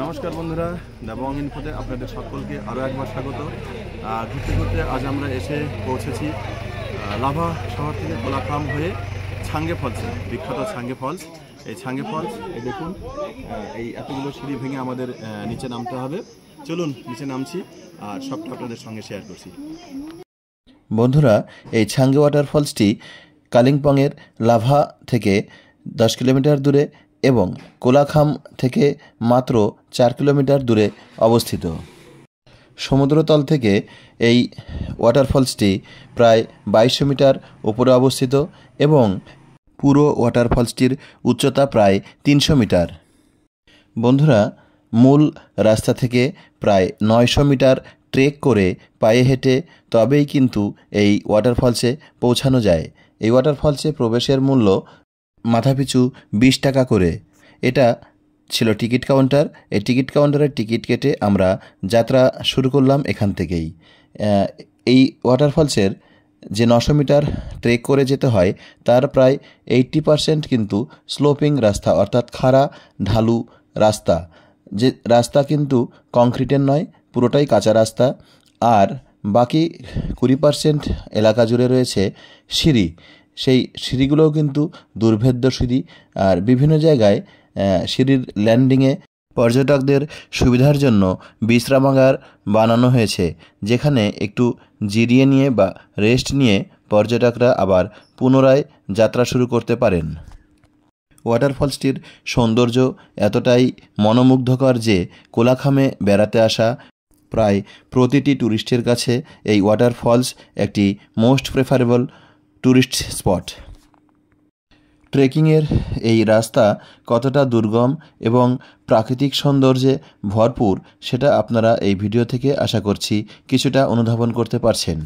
নমস্কার বন্ধুরা, দেবং ইনফোতে আপনাদের সকলকে আরও একবার স্বাগত। ঘুরতে ঘুরতে আজ আমরা এসে পৌঁছেছি লাভা শহর থেকে কোলাখাম হয়ে ছাঙ্গে ফলসে, বিখ্যাত ছাঙ্গে ফলস। এই ছাঙ্গে ফলস দেখুন, এই এতগুলো সিঁড়ি ভেঙে আমাদের নিচে নামতে হবে। চলুন নিচে নামছি আর সবটা আপনাদের সঙ্গে শেয়ার করছি। বন্ধুরা, এই ছাঙ্গে ওয়াটারফলসটি কালিম্পংয়ের লাভা থেকে 10 কিলোমিটার দূরে এবং কোলাখাম থেকে মাত্র 4 কিলোমিটার দূরে অবস্থিত। সমুদ্রতল থেকে এই ওয়াটারফলসটি প্রায় 2200 মিটার উপরে অবস্থিত এবং পুরো ওয়াটারফলসটির উচ্চতা প্রায় 300 মিটার। বন্ধুরা, মূল রাস্তা থেকে প্রায় 900 মিটার ট্রেক করে পায়ে হেঁটে তবেই কিন্তু এই ওয়াটারফলসে পৌঁছানো যায়। এই ওয়াটারফলসে প্রবেশের মূল্য মাথাপিছু 20 টাকা করে। এটা ছিল টিকিট কাউন্টার। এই টিকিট কাউন্টারের টিকিট কেটে আমরা যাত্রা শুরু করলাম এখান থেকেই। এই ওয়াটারফলসের যে 900 মিটার ট্রেক করে যেতে হয় তার প্রায় 80% কিন্তু স্লোপিং রাস্তা, অর্থাৎ খাড়া ঢালু রাস্তা। যে রাস্তা কিন্তু কংক্রিটের নয়, পুরোটাই কাঁচা রাস্তা। আর বাকি 20% এলাকা জুড়ে রয়েছে সিঁড়ি। সেই সিঁড়িগুলোও কিন্তু দুর্ভেদ্য সিঁড়ি। আর বিভিন্ন জায়গায় সিঁড়ির ল্যান্ডিংয়ে পর্যটকদের সুবিধার জন্য বিশ্রামাগার বানানো হয়েছে, যেখানে একটু জিরিয়ে নিয়ে বা রেস্ট নিয়ে পর্যটকরা আবার পুনরায় যাত্রা শুরু করতে পারেন। ওয়াটারফলসটির সৌন্দর্য এতটাই মনোমুগ্ধকর যে কোলাখামে বেড়াতে আসা প্রায় প্রতিটি ট্যুরিস্টের কাছে এই ওয়াটারফলস একটি মোস্ট প্রেফারেবল ট্যুরিস্ট স্পট। ট্রেকিংয়ের এই রাস্তা কতটা দুর্গম এবং প্রাকৃতিক সৌন্দর্যে ভরপুর সেটা আপনারা এই ভিডিও থেকে আশা করছি কিছুটা অনুধাবন করতে পারছেন।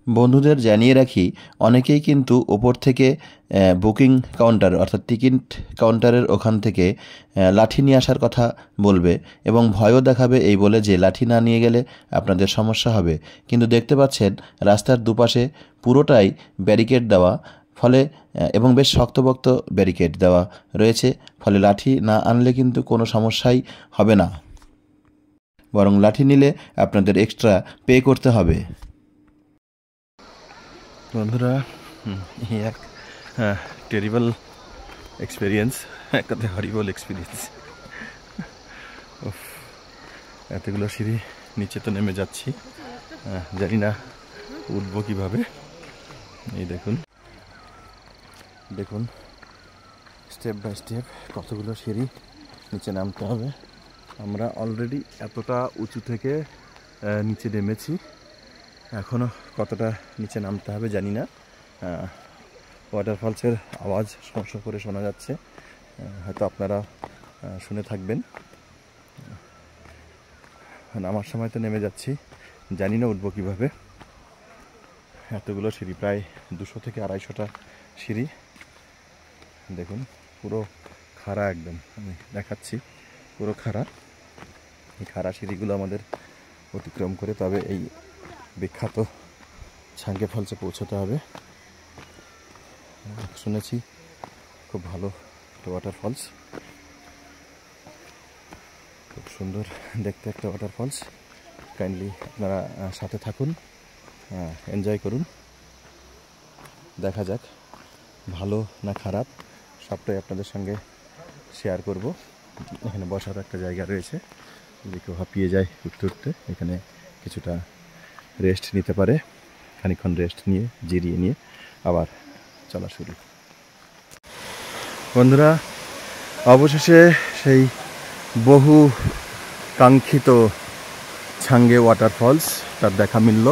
বন্ধুদের জানিয়ে রাখি, অনেকেই কিন্তু ওপর থেকে বুকিং কাউন্টার অর্থাৎ টিকিট কাউন্টারের ওখান থেকে লাঠি নিয়ে আসার কথা বলবে এবং ভয়ও দেখাবে এই বলে যে লাঠি না নিয়ে গেলে আপনাদের সমস্যা হবে। কিন্তু দেখতে পাচ্ছেন রাস্তার দুপাশে পুরোটাই ব্যারিকেড দেওয়া, ফলে এবং বেশ শক্তপোক্ত ব্যারিকেড দেওয়া রয়েছে, ফলে লাঠি না আনলে কিন্তু কোনো সমস্যাই হবে না, বরং লাঠি নিলে আপনাদের এক্সট্রা পে করতে হবে। বন্ধুরা, এক টেরিবল এক্সপিরিয়েন্স, এক কথা হরিবল এক্সপিরিয়েন্স। এতগুলো সিঁড়ি নিচে তো নেমে যাচ্ছি, জানি না উঠবো কীভাবে। এই দেখুন দেখুন স্টেপ বাই স্টেপ কতগুলো সিঁড়ি নিচে নামতে হবে। আমরা অলরেডি এতটা উঁচু থেকে নিচে নেমেছি, এখনও কতটা নিচে নামতে হবে জানি না। ওয়াটারফলসের আওয়াজ শস্য করে শোনা যাচ্ছে, হয়তো আপনারা শুনে থাকবেন। নামার সময় তো নেমে যাচ্ছি, জানি না উঠবো কীভাবে। এতগুলো সিঁড়ি, প্রায় 200 থেকে 250টা সিঁড়ি। দেখুন পুরো খাড়া, একদম আমি দেখাচ্ছি, পুরো খাড়া। এই খাড়া সিঁড়িগুলো আমাদের অতিক্রম করে তবে এই বিখ্যাত ছাঙ্গে ফলসে পৌঁছতে হবে। শুনেছি খুব ভালো ওয়াটারফলস, খুব সুন্দর দেখতে একটা ওয়াটারফলস। কাইন্ডলি আপনারা সাথে থাকুন, এনজয় করুন। দেখা যাক ভালো না খারাপ, সবটাই আপনাদের সঙ্গে শেয়ার করব। এখানে বসার একটা জায়গা রয়েছে, যদি কেউ হাঁপিয়ে যায় উঠতে উঠতে এখানে কিছুটা রেস্ট নিতে পারে। খানিকক্ষণ রেস্ট নিয়ে জিরিয়ে নিয়ে আবার চলা শুরু। বন্ধুরা, অবশেষে সেই বহু কাঙ্ক্ষিত ছাঙ্গে ওয়াটারফলস তার দেখা মিলল।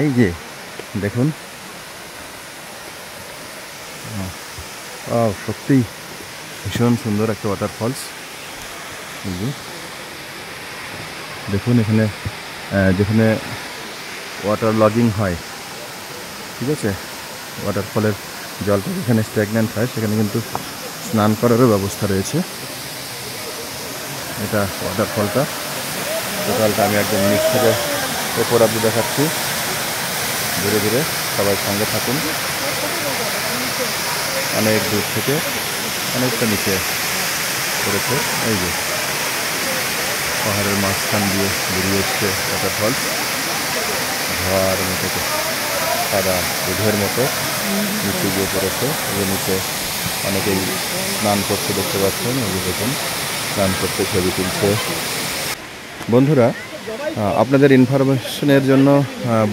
এই যে দেখুন, সত্যিই ভীষণ সুন্দর একটা ওয়াটারফলস। দেখুন এখানে যেখানে ওয়াটার লগিং হয়, ঠিক আছে, ওয়াটারফলের জলটা যেখানে স্ট্যাগন্যান্ট হয় সেখানে কিন্তু স্নান করারও ব্যবস্থা রয়েছে। এটা ওয়াটারফলটা, টোটালটা আমি একদম নিচ থেকে ওপর অব্দি দেখাচ্ছি। ধীরে ধীরে সবাই সঙ্গে থাকুন। অনেক দূর থেকে অনেকটা নিচে পড়েছে। এই যে পাহাড়ের মাঝখান দিয়ে বেরিয়ে এসছে ওয়াটারফলস, ধোয়ার মতো সাদা দুধের মতো নিচে গিয়ে পড়েছে। এর নিচে অনেকেই স্নান করছে দেখতে পাচ্ছেন। এই যে দেখুন স্নান করতে, ছবি তুলছে। বন্ধুরা, আপনাদের ইনফরমেশনের জন্য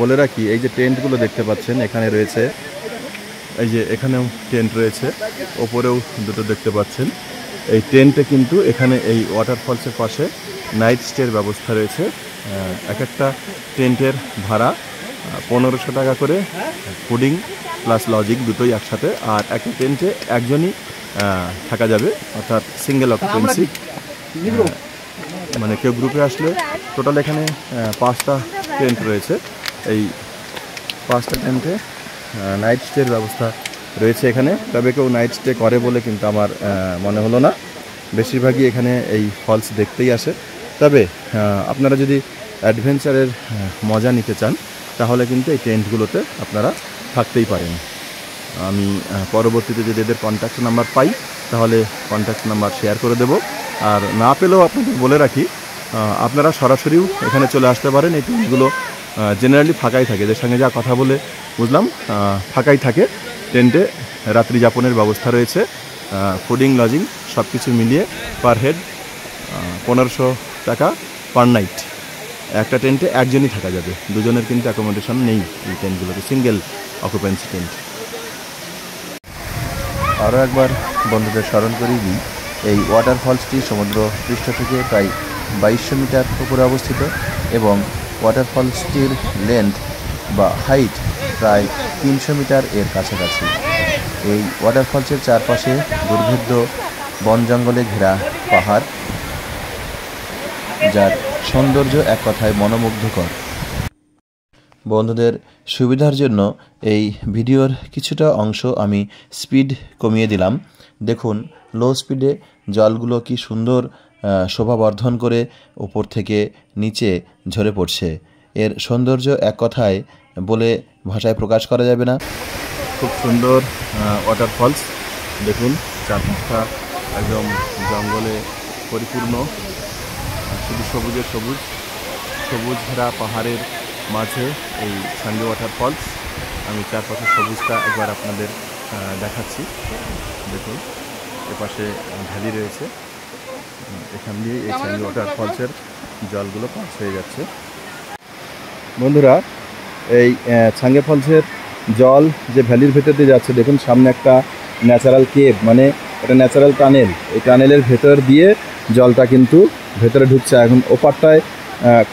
বলে রাখি, এই যে টেন্টগুলো দেখতে পাচ্ছেন এখানে রয়েছে, এই যে এখানেও টেন্ট রয়েছে, ওপরেও দুটো দেখতে পাচ্ছেন। এই টেন্টে কিন্তু এখানে এই ওয়াটারফলসের পাশে নাইট স্টের ব্যবস্থা রয়েছে। এক একটা টেন্টের ভাড়া 1500 টাকা করে, ফুডিং প্লাস লজিং দুটোই একসাথে। আর একটা টেন্টে একজনই থাকা যাবে, অর্থাৎ সিঙ্গেল অকুপেন্সি। মানে কেউ গ্রুপে আসলে টোটাল এখানে 5টা টেন্ট রয়েছে। এই 5টা টেন্টে নাইট স্টের ব্যবস্থা রয়েছে এখানে। তবে কেউ নাইট স্টে করে বলে কিন্তু আমার মনে হলো না। বেশিরভাগই এখানে এই ফলস দেখতেই আসে। তবে আপনারা যদি অ্যাডভেঞ্চারের মজা নিতে চান তাহলে কিন্তু এই টেন্টগুলোতে আপনারা থাকতেই পারেন। আমি পরবর্তীতে যদি এদের কন্ট্যাক্ট নাম্বার পাই তাহলে কন্ট্যাক্ট নাম্বার শেয়ার করে দেব। আর না পেলেও আপনাদের বলে রাখি, আপনারা সরাসরিও এখানে চলে আসতে পারেন। এই টেন্টগুলো জেনারেলি ফাঁকাই থাকে, এদের সঙ্গে যা কথা বলে বুঝলাম ফাঁকাই থাকে। টেন্টে রাত্রি যাপনের ব্যবস্থা রয়েছে, ফুডিং লজিং সব কিছু মিলিয়ে পার হেড 1500 টাকা পার নাইট। একটা টেন্টে একজনই থাকা যাবে, দুজনের কিন্তু অ্যাকোমোডেশন নেই এই টেন্টগুলোতে, সিঙ্গেল অকুপেন্সি টেন্ট। আরও একবার বন্ধুদের স্মরণ করিয়ে দিই, এই ওয়াটারফলসটি সমুদ্র পৃষ্ঠ থেকে প্রায় 2200 মিটার উপরে অবস্থিত এবং ওয়াটারফলসটির লেন্থ বা হাইট প্রায় 300 মিটার এর কাছাকাছি। এই ওয়াটারফলসের চারপাশে দুর্ভেদ্য বন জঙ্গলে ঘেরা পাহাড়, যার সৌন্দর্য এক কথায় মনোমুগ্ধকর। বন্ধুদের সুবিধার জন্য এই ভিডিওর কিছুটা অংশ আমি স্পিড কমিয়ে দিলাম। দেখুন লো স্পিডে জলগুলো কি সুন্দর শোভাবর্ধন করে উপর থেকে নিচে ঝরে পড়ছে। এর সৌন্দর্য এক কথায় বলে ভাষায় প্রকাশ করা যাবে না। খুব সুন্দর ওয়াটারফলস, দেখুন চারপাশটা একদম জঙ্গলে পরিপূর্ণ, শুধু সবুজের সবুজ, সবুজ ঘেরা পাহাড়ের মাঝে এই ছাঙ্গে ওয়াটারফলস। আমি চারপাশে সবুজটা একবার আপনাদের দেখাচ্ছি। দেখুন এপাশে ভ্যালি রয়েছে, এখান দিয়ে এই ছাঙ্গে ওয়াটারফলসের জলগুলো পাস হয়ে যাচ্ছে। বন্ধুরা, এই ছাঙ্গে ফলসের জল যে ভ্যালির ভেতর দিয়ে যাচ্ছে, দেখুন সামনে একটা ন্যাচারাল কেভ, মানে এটা ন্যাচারাল টানেল। এই টানেলের ভেতর দিয়ে জলটা কিন্তু ভেতরে ঢুকছে। এখন ওপারটায়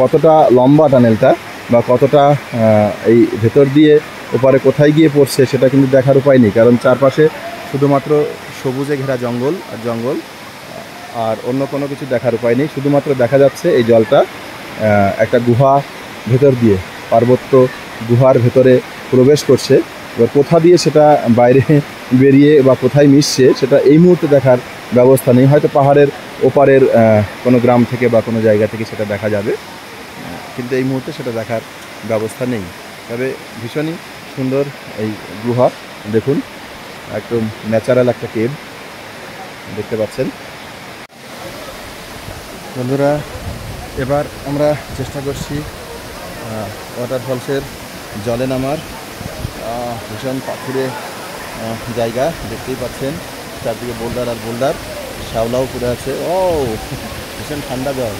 কতটা লম্বা টানেলটা বা কতটা এই ভেতর দিয়ে ওপারে কোথায় গিয়ে পড়ছে সেটা কিন্তু দেখার উপায় নেই, কারণ চারপাশে শুধুমাত্র সবুজে ঘেরা জঙ্গল আর জঙ্গল, আর অন্য কোনো কিছু দেখার উপায় নেই। শুধুমাত্র দেখা যাচ্ছে এই জলটা একটা গুহা ভেতর দিয়ে, পার্বত্য গুহার ভেতরে প্রবেশ করছে। এবার কোথা দিয়ে সেটা বাইরে বেরিয়ে বা কোথায় মিশছে সেটা এই মুহূর্তে দেখার ব্যবস্থা নেই। হয়তো পাহাড়ের ওপারের কোনো গ্রাম থেকে বা কোনো জায়গা থেকে সেটা দেখা যাবে, কিন্তু এই মুহূর্তে সেটা দেখার ব্যবস্থা নেই। তবে ভীষণই সুন্দর এই গুহা, দেখুন একদম ন্যাচারাল একটা কেভ দেখতে পাচ্ছেন। বন্ধুরা, এবার আমরা চেষ্টা করছি ওয়াটারফলসের জলে নামার। ভীষণ পাথুরে জায়গা দেখতেই পাচ্ছেন, চারদিকে বোল্ডার আর বোল্ডার, শ্যাওলাও পড়ে আছে। ও ভীষণ ঠান্ডা জল।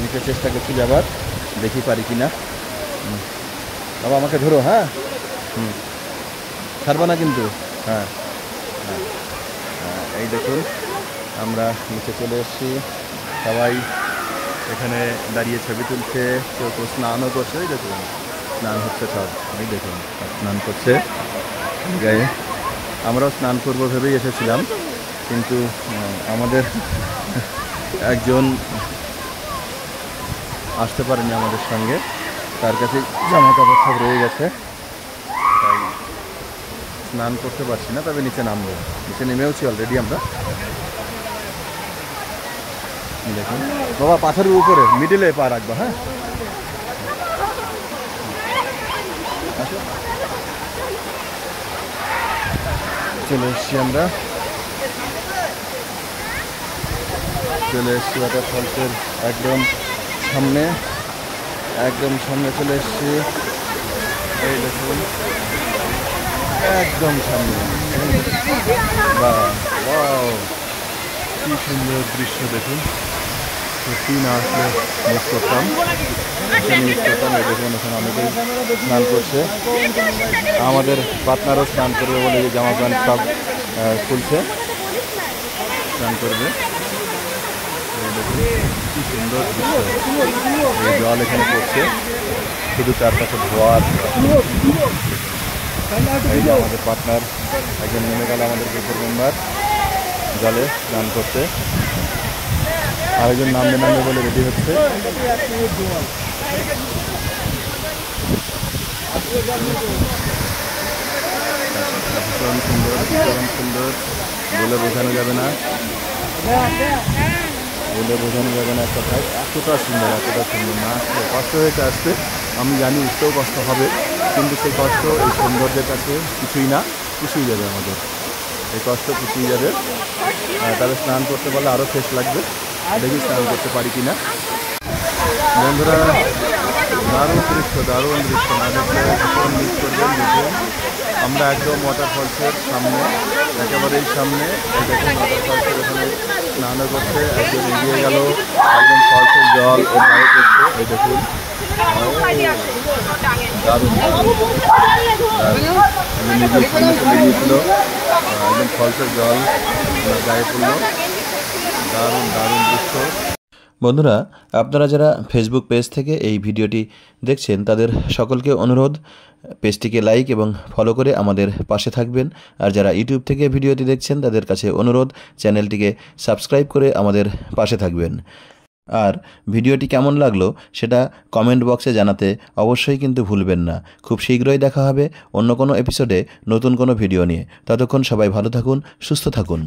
নিতে চেষ্টা করছি যাবার, দেখি পারি কি না। বাবা আমাকে ধরো, হ্যাঁ ছাড়বা না কিন্তু। হ্যাঁ হ্যাঁ, এই দেখুন আমরা নিচে চলে এসেছি। সবাই এখানে দাঁড়িয়ে ছবি তুলছে, কেউ কেউ স্নানও করছে। এই দেখুন স্নান হচ্ছে সব, এই দেখুন স্নান করছে গায়ে। আমরাও স্নান করবো ভেবেই এসেছিলাম, কিন্তু আমাদের একজন আসতে পারেনি আমাদের সঙ্গে, তার কাছে জামা কাপড় সব রয়ে গেছে, তাই স্নান করতে পারছি না। তবে নিচে নামবো, নিচে নেমেওছি অলরেডি আমরা। দেখুন বাবা পাথরের উপরে মিডিলে পা রাখবা, হ্যাঁ চলে এসছি আমরা। চলে এসেছি ওয়াটারফলসের একদম সামনে চলে এসেছি। এই দেখুন একদম সামনে, ওয়াও কি সুন্দর দৃশ্য দেখুন। সত্যি না আসলে মিস করতাম। এই দেখুন এখানে অনেকেই স্নান করছে। আমাদের পার্টনারও স্নান করবে বলে জামা প্যান্ট সব খুলছে, স্নান করবে। দেখুন কি সুন্দর দৃশ্য। এই জল এখানে পড়ছে, শুধু চারপাশে ধোয়ার। এই যে আমাদের পার্টনার একজন নেমে গেল, আমাদের গ্রুপের মেম্বার জলে স্নান করতে। আরেকজন নামবে বলে রেডি হচ্ছে। ভীষণ সুন্দর বলে বোঝানো যাবে না, একটা ভাই এতটা সুন্দর না আসলে কষ্ট হয়েছে আসতে। আমি জানি উঠতেও কষ্ট হবে, কিন্তু সেই কষ্ট এই সৌন্দর্যের কাছে কিছুই না, পুষিয়ে যাবে আমাদের এই কষ্ট, পুষিয়ে যাবে। তবে স্নান করতে পারলে আরও ফ্রেশ লাগবে। দেখি স্নান করতে পারি কিনা। বন্ধুরা দারুণ দৃশ্য না দেখলে ভীষণ মিস করবেন। দেখুন আমরা একদম ওয়াটারফলসের সামনে, একেবারেই সামনে। দেখুন ওয়াটারফলসের ওখানে স্নান করতে একজন এগিয়ে গেল, একদম ফলসের জল ও গায়ে পড়ছে। এই দেখুন দারুণ নিজের সামনে চলে গিয়েছিল, একদম ফলসের জল গায়ে পড়লো। দারুণ দৃশ্য। বন্ধুরা, আপনারা যারা ফেসবুক পেজ থেকে এই ভিডিওটি দেখছেন তাদের সকলকে অনুরোধ, পেজটিকে লাইক এবং ফলো করে আমাদের পাশে থাকবেন। আর যারা ইউটিউব থেকে ভিডিওটি দেখছেন তাদের কাছে অনুরোধ, চ্যানেলটিকে সাবস্ক্রাইব করে আমাদের পাশে থাকবেন। আর ভিডিওটি কেমন লাগলো সেটা কমেন্ট বক্সে জানাতে অবশ্যই কিন্তু ভুলবেন না। খুব শীঘ্রই দেখা হবে অন্য কোনো এপিসোডে নতুন কোনো ভিডিও নিয়ে। ততক্ষণ সবাই ভালো থাকুন, সুস্থ থাকুন।